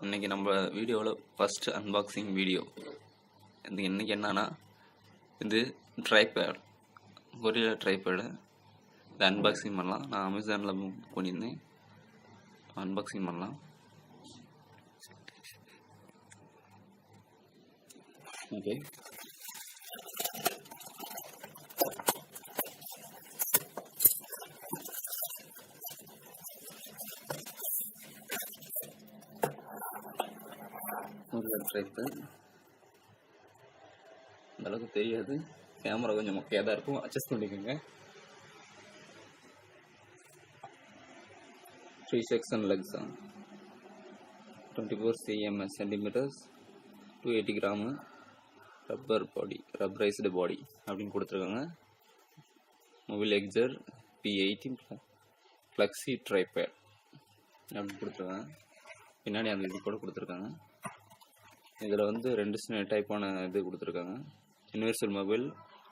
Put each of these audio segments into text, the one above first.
இன்றைக்கி நம்ம வீடியோவில் ஃபஸ்ட்டு அன்பாக்சிங் வீடியோ. இது இன்றைக்கி என்னன்னா, இது ட்ரைபேட், கொரியா ட்ரைபேடு. இது அன்பாக்சிங் பண்ணலாம். நான் அமேசானில் புக் பண்ணியிருந்தேன். அன்பாக்சிங் பண்ணலாம். ஓகே, ஒரு ட்ரைபேட் அந்த அளவுக்கு தெரியாது. கேமரா கொஞ்சம் மொக்கையாக தான் இருக்கும், அட்ஜஸ்ட் பண்ணிக்கோங்க. 3 section legs, 24 cm, 280 gram, rubberized body அப்படின்னு கொடுத்துருக்காங்க. மொபைல் எக்ஸர் P80 ஃப்ளெக்ஸி ட்ரைபேட் அப்படின்னு கொடுத்துருக்காங்க. பின்னாடி அந்த இது கூட கொடுத்துருக்காங்க. இதில் வந்து 2 டைப்பான இது கொடுத்துருக்காங்க. Universal mobile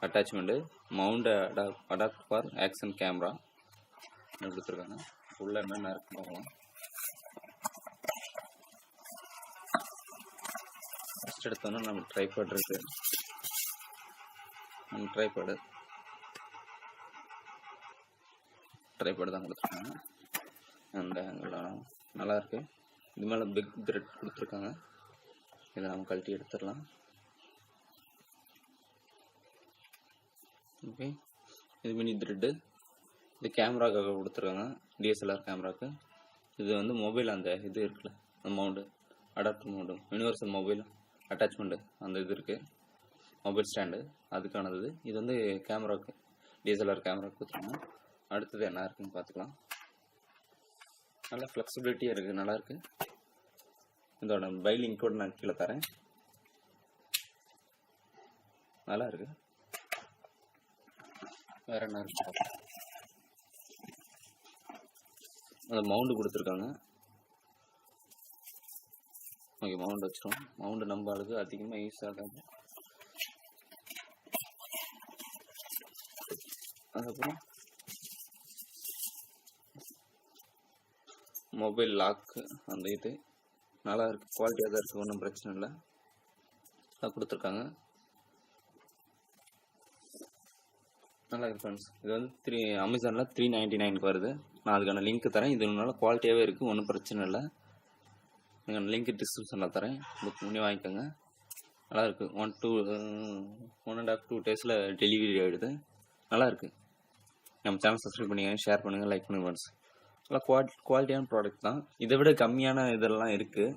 attachment, mount adapt for action camera கொடுத்துருக்காங்க. உள்ள என்னென்ன இருக்குன்னு பார்க்கலாம். ஃபஸ்ட் எடுத்தோன்னா நம்ம ட்ரைபேட் இருக்குது. அந்த ட்ரைபேடு தான் கொடுத்துருக்காங்க. அந்த நல்லாயிருக்கு. இது மேலே பிக் த்ரெட் கொடுத்துருக்காங்க. இதை நம்ம கழட்டி எடுத்துடலாம். ஓகே, இது மினி த்ரெட்டு. இது கேமராக்காக கொடுத்துருக்காங்க, DSLR கேமராவுக்கு. இது வந்து மொபைல் அந்த இது இருக்குல்ல, அந்த mount adapter mount, universal mobile attachment அந்த இது இருக்குது, மொபைல் ஸ்டாண்டு அதுக்கானது. இது வந்து கேமராவுக்கு, DSLR கேமராவுக்கு கொடுத்துருக்காங்க. அடுத்தது என்ன இருக்குன்னு பார்த்துக்கலாம். நல்லா ஃப்ளெக்சிபிலிட்டியாக இருக்குது, நல்லாயிருக்கு. இதோட பை லிங்க் கூட நான் கீழே தரேன். நல்லா இருக்கு. வேற என்ன இருக்கு? அந்த மவுண்டு கொடுத்துருக்காங்க. ஓகே, மவுண்ட் வச்சிரும். மவுண்டு நம்ம ஆளுக்கு அதிகமாக யூஸ் ஆகாது. அதுக்கப்புறம் மொபைல் லாக்கு அந்த இது நல்லா இருக்குது, குவாலிட்டியாக தான் இருக்குது, ஒன்றும் பிரச்சனை இல்லை. அது கொடுத்துருக்காங்க. நல்லா இருக்குது ஃப்ரெண்ட்ஸ். இது வந்து அமேசானில் 399 வருது. நான் அதுக்கான லிங்க் தரேன். இது நல்லா குவாலிட்டியாகவே இருக்குது, ஒன்றும் பிரச்சனை இல்லை. நீங்கள் லிங்க் டிஸ்கிரிப்ஷனில் தரேன், புக் பண்ணி வாங்கிக்கோங்க. நல்லாயிருக்கு. 1.5-2 டேஸில் டெலிவரி ஆகிடுது. நல்லாயிருக்கு. நம்ம சேனல் சப்ஸ்கிரைப் பண்ணிக்கங்க, ஷேர் பண்ணுங்கள், லைக் பண்ணுங்கள் ஃப்ரெண்ட்ஸ். நல்லா குவாலிட்டியான ப்ராடக்ட் தான். இதை விட கம்மியான இதெல்லாம் இருக்குது,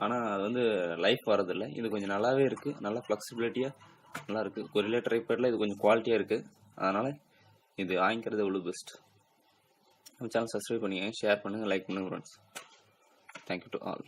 ஆனால் அது வந்து லைஃப் வரதில்லை. இது கொஞ்சம் நல்லாவே இருக்குது, நல்லா ஃப்ளெக்சிபிலிட்டியாக நல்லா இருக்குது. கொரியா ட்ரைபேடில் இது கொஞ்சம் குவாலிட்டியாக இருக்குது. அதனால் இது வாங்கிக்கிறது எவ்வளோ பெஸ்ட். நம்ம சேனல் சப்ஸ்கிரைப் பண்ணிக்கங்க, ஷேர் பண்ணுங்கள், லைக் பண்ணுங்கள் ஃப்ரெண்ட்ஸ். Thank you to all.